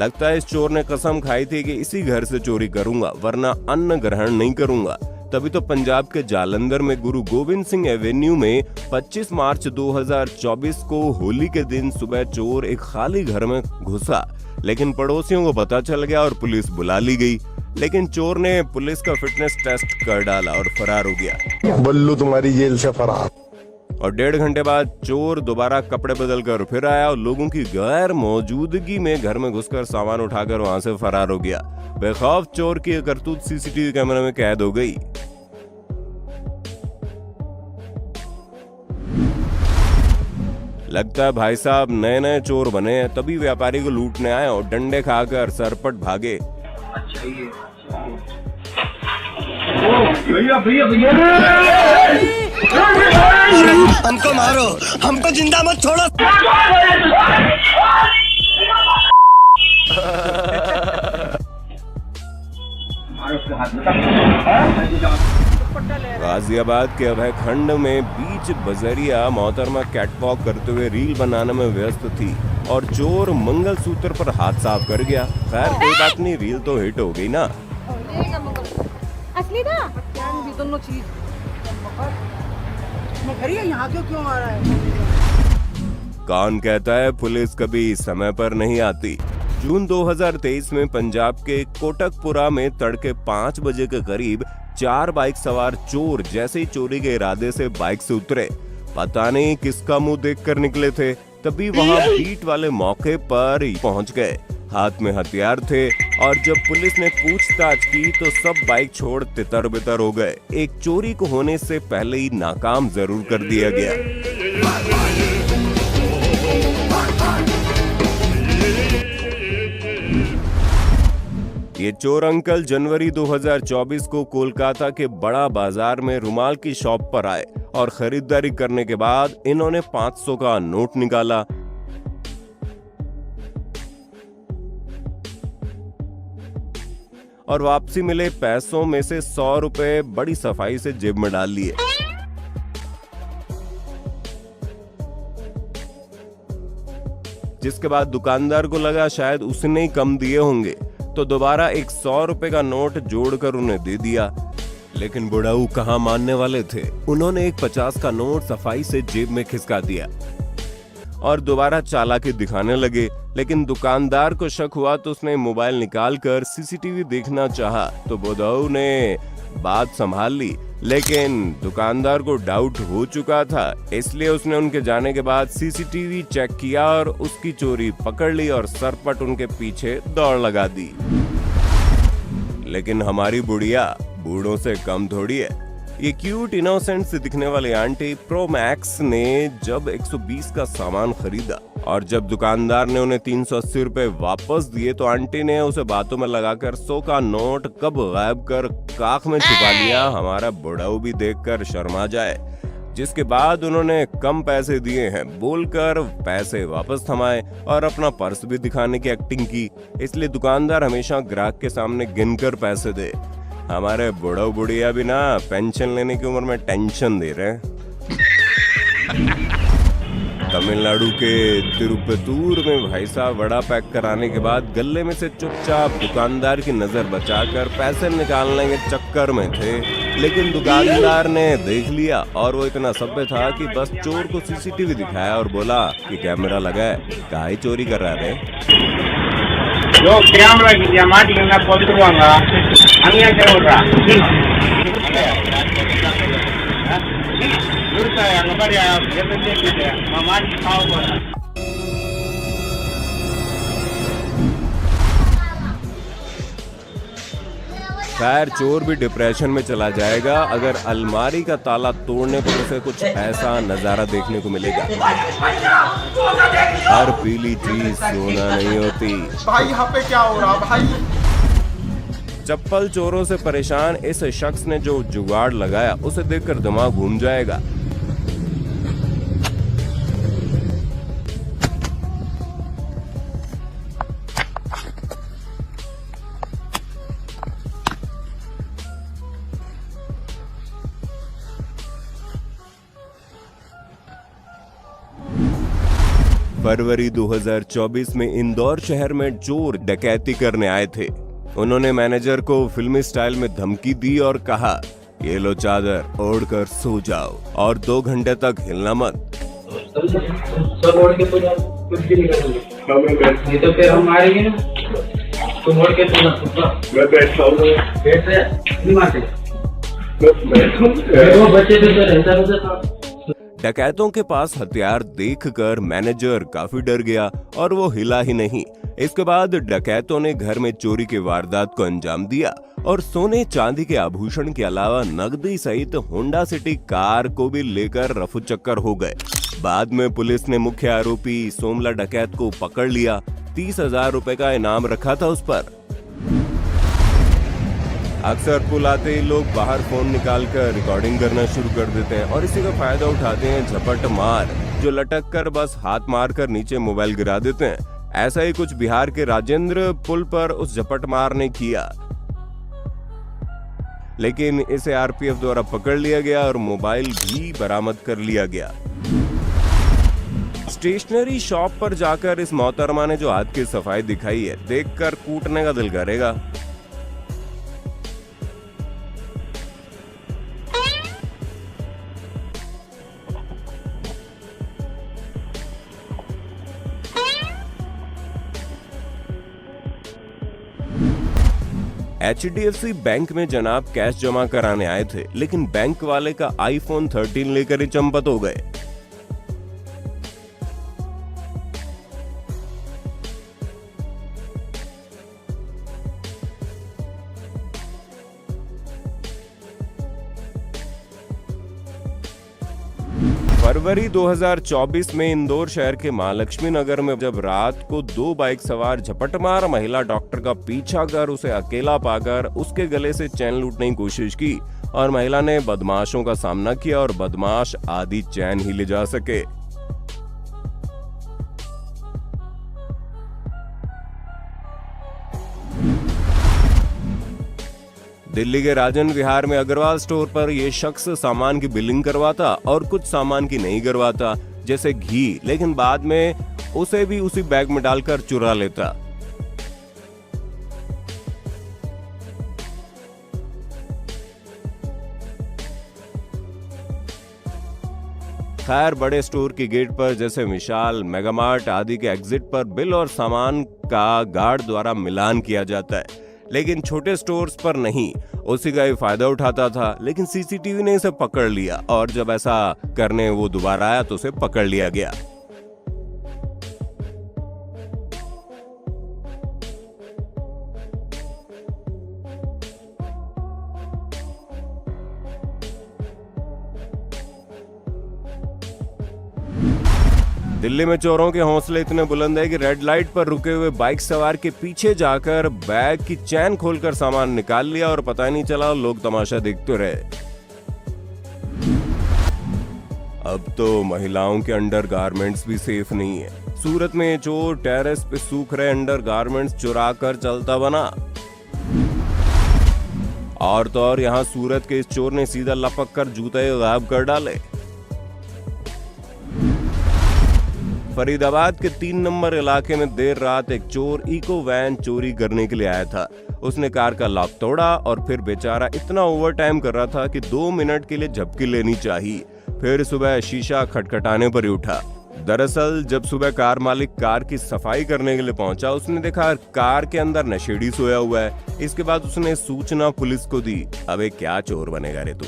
लगता है इस चोर ने कसम खाई थी कि इसी घर से चोरी करूंगा वरना अन्न ग्रहण नहीं करूंगा। तभी तो पंजाब के जालंधर में गुरु गोविंद सिंह एवेन्यू में 25 मार्च 2024 को होली के दिन सुबह चोर एक खाली घर में घुसा, लेकिन पड़ोसियों को पता चल गया और पुलिस बुला ली गई। लेकिन चोर ने पुलिस का फिटनेस टेस्ट कर डाला और फरार हो गया। बल्लू तुम्हारी जेल से फरार। और 1.5 घंटे बाद चोर दोबारा कपड़े बदलकर फिर आया और लोगों की गैर मौजूदगी में घर में घुसकर सामान उठाकर वहां से फरार हो गया। बेखौफ चोर की करतूत सीसीटीवी कैमरे में कैद हो गई। लगता है भाई साहब नए नए चोर बने हैं, तभी व्यापारी को लूटने आए और डंडे खाकर सरपट भागे। अच्छा ये भैया भैया भैया हमको मारो, हमको जिंदा मत छोड़ो। गाजियाबाद के अभय खंड में बीच बजरिया मोहतरमा कैटवॉक करते हुए रील बनाने में व्यस्त थी और चोर मंगलसूत्र पर हाथ साफ कर गया। खैर कोई बात नहीं, रील तो हिट हो गई ना। असली था दोनों चीज यहाँ क्यों आ रहा है? कौन कहता है पुलिस कभी समय पर नहीं आती। जून 2023 में पंजाब के कोटकपुरा में तड़के 5 बजे के करीब 4 बाइक सवार चोर जैसे ही चोरी के इरादे से बाइक से उतरे, पता नहीं किसका मुंह देखकर निकले थे, तभी वहां बीट वाले मौके पर पहुंच गए। हाथ में हथियार थे और जब पुलिस ने पूछताछ की तो सब बाइक छोड़ तितर बितर हो गए। एक चोरी को होने से पहले ही नाकाम जरूर कर दिया गया। ये चोर अंकल जनवरी 2024 को कोलकाता के बड़ा बाजार में रुमाल की शॉप पर आए और खरीदारी करने के बाद इन्होंने 500 का नोट निकाला। और वापसी मिले पैसों में से 100 रुपए बड़ी सफाई से जेब में डाल लिए। जिसके बाद दुकानदार को लगा शायद उसने ही कम दिए होंगे, तो दोबारा एक 100 रुपए का नोट जोड़कर उन्हें दे दिया। लेकिन बुढ़ाऊ कहां मानने वाले थे, उन्होंने एक 50 का नोट सफाई से जेब में खिसका दिया और दोबारा चालाकी दिखाने लगे। लेकिन दुकानदार को शक हुआ तो उसने मोबाइल निकालकर सीसीटीवी देखना चाहा, तो बुढ़ाऊ ने बात संभाल ली। लेकिन दुकानदार को डाउट हो चुका था, इसलिए उसने उनके जाने के बाद सीसीटीवी चेक किया और उसकी चोरी पकड़ ली और सरपट उनके पीछे दौड़ लगा दी। लेकिन हमारी बुढ़िया बूढ़ों से कम थोड़ी है। ये क्यूट इनोसेंट से दिखने वाली आंटी प्रो मैक्स ने जब 120 का सामान खरीदा और जब दुकानदार ने उन्हें 380 रुपए वापस दिए तो आंटी ने उसे बातों में लगाकर 100 का नोट कब गायब कर काख में छुपा लिया, हमारा बुढ़ाऊ भी देखकर शर्मा जाए। जिसके बाद उन्होंने कम पैसे दिए हैं बोलकर पैसे वापस थमाए और अपना पर्स भी दिखाने की एक्टिंग की। इसलिए दुकानदार हमेशा ग्राहक के सामने गिनकर पैसे दे। हमारे बुढ़ाऊ बुढ़िया भी ना पेंशन लेने की उम्र में टेंशन दे रहे हैं। तमिलनाडु के तिरुपतूर में भाई साहब वड़ा पैक कराने के बाद गले में से चुपचाप दुकानदार की नजर बचाकर पैसे निकालने के चक्कर में थे, लेकिन दुकानदार ने देख लिया और वो इतना सभ्य था कि बस चोर को सीसीटीवी दिखाया और बोला कि कैमरा लगा है, काहे चोरी कर रहा है। Yo, कैमरा की जमात करना पड़ेगा। हमें क्या हो रहा खैर चोर भी डिप्रेशन में चला जाएगा अगर अलमारी का ताला तोड़ने पर उसे कुछ ऐसा नजारा देखने को मिलेगा। हर पीली चीज सोना नहीं होती। भाई यहाँ पे क्या हो रहा भाई? चप्पल चोरों से परेशान इस शख्स ने जो जुगाड़ लगाया उसे देखकर दिमाग घूम जाएगा। फरवरी 2024 में इंदौर शहर में चोर डकैती करने आए थे। उन्होंने मैनेजर को फिल्मी स्टाइल में धमकी दी और कहा, ये लो चादर, ओढ़कर सो जाओ और 2 घंटे तक हिलना मत। सब ओढ़ के तो कुछ भी नहीं करेंगे, नहीं तो फिर हम मारेंगे ना। तुम ओढ़ के तो मैं बैठता हूँ, बैठ रहे नहीं मारते, वो बच्चे तो रहता। डकैतों के पास हथियार देखकर मैनेजर काफी डर गया और वो हिला ही नहीं। इसके बाद डकैतों ने घर में चोरी के वारदात को अंजाम दिया और सोने चांदी के आभूषण के अलावा नकदी सहित होंडा सिटी कार को भी लेकर रफू चक्कर हो गए। बाद में पुलिस ने मुख्य आरोपी सोमला डकैत को पकड़ लिया। 30,000 रुपए का इनाम रखा था उस पर। अक्सर पुल आते ही लोग बाहर फोन निकालकर रिकॉर्डिंग करना शुरू कर देते हैं और इसी का फायदा उठाते हैं झपट मार, जो लटक कर बस हाथ मार कर नीचे मोबाइल गिरा देते हैं। ऐसा ही कुछ बिहार के राजेंद्र पुल पर उस झपट मार ने किया, लेकिन इसे आरपीएफ द्वारा पकड़ लिया गया और मोबाइल भी बरामद कर लिया गया। स्टेशनरी शॉप पर जाकर इस मोहतरमा ने जो हाथ की सफाई दिखाई है, देखकर कूटने का दिल करेगा। HDFC बैंक में जनाब कैश जमा कराने आए थे, लेकिन बैंक वाले का iPhone 13 लेकर ही चंपत हो गए। फरवरी 2024 में इंदौर शहर के महालक्ष्मी नगर में जब रात को 2 बाइक सवार झपटमार महिला डॉक्टर का पीछा कर उसे अकेला पाकर उसके गले से चैन लूटने की कोशिश की और महिला ने बदमाशों का सामना किया और बदमाश आधी चैन ही ले जा सके। दिल्ली के राजन विहार में अग्रवाल स्टोर पर यह शख्स सामान की बिलिंग करवाता और कुछ सामान की नहीं करवाता, जैसे घी, लेकिन बाद में उसे भी उसी बैग में डालकर चुरा लेता। खैर, बड़े स्टोर की गेट पर जैसे विशाल, मेगामार्ट आदि के एग्जिट पर बिल और सामान का गार्ड द्वारा मिलान किया जाता है, लेकिन छोटे स्टोर्स पर नहीं। उसी का ही फायदा उठाता था, लेकिन सीसीटीवी ने इसे पकड़ लिया और जब ऐसा करने वो दोबारा आया तो उसे पकड़ लिया गया। दिल्ली में चोरों के हौसले इतने बुलंद है कि रेड लाइट पर रुके हुए बाइक सवार के पीछे जाकर बैग की चैन खोलकर सामान निकाल लिया और पता ही नहीं चला, लोग तमाशा देखते रहे। अब तो महिलाओं के अंडरगारमेंट्स भी सेफ नहीं है। सूरत में चोर टेरेस पे सूख रहे अंडरगारमेंट्स चुरा कर चलता बना। और तो और यहाँ सूरत के इस चोर ने सीधा लपक कर जूते गायब कर डाले। फरीदाबाद के 3 नंबर इलाके में देर रात एक चोर इको वैन चोरी करने के लिए आया था। उसने कार का लॉक तोड़ा और फिर बेचारा इतना ओवर टाइम कर रहा था कि 2 मिनट के लिए झपकी लेनी चाहिए। फिर सुबह शीशा खटखटाने पर ही उठा। दरअसल जब सुबह कार मालिक कार की सफाई करने के लिए पहुंचा, उसने देखा कार के अंदर नशेड़ी सोया हुआ है। इसके बाद उसने सूचना पुलिस को दी। अबे क्या चोर बनेगा रे तू?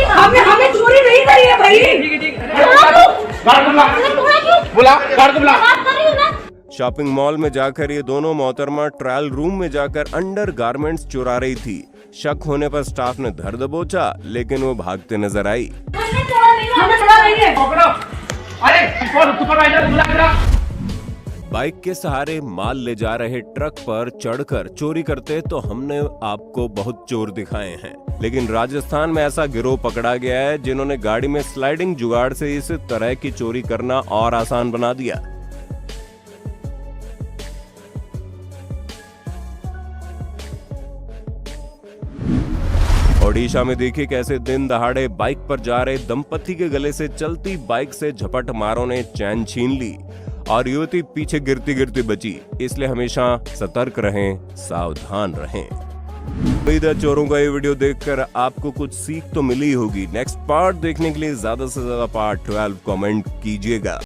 हमने चोरी नहीं करी है भाई। शॉपिंग मॉल में जाकर ये दोनों मोहतरमा ट्रायल रूम में जाकर अंडरगारमेंट्स चुरा रही थी। शक होने पर स्टाफ ने धर दबोचा, लेकिन वो भागते नजर आई। बाइक के सहारे माल ले जा रहे ट्रक पर चढ़कर चोरी करते तो हमने आपको बहुत चोर दिखाए हैं, लेकिन राजस्थान में ऐसा गिरोह पकड़ा गया है जिन्होंने गाड़ी में स्लाइडिंग जुगाड़ से इस तरह की चोरी करना और आसान बना दिया। ओडिशा में देखिए कैसे दिन दहाड़े बाइक पर जा रहे दंपति के गले से चलती बाइक से झपट मारों ने चैन छीन ली और युवती पीछे गिरती गिरती बची। इसलिए हमेशा सतर्क रहें, सावधान रहें। उम्मीद है चोरों का ये वीडियो देखकर आपको कुछ सीख तो मिली होगी। नेक्स्ट पार्ट देखने के लिए ज्यादा से ज्यादा पार्ट 12 कमेंट कीजिएगा।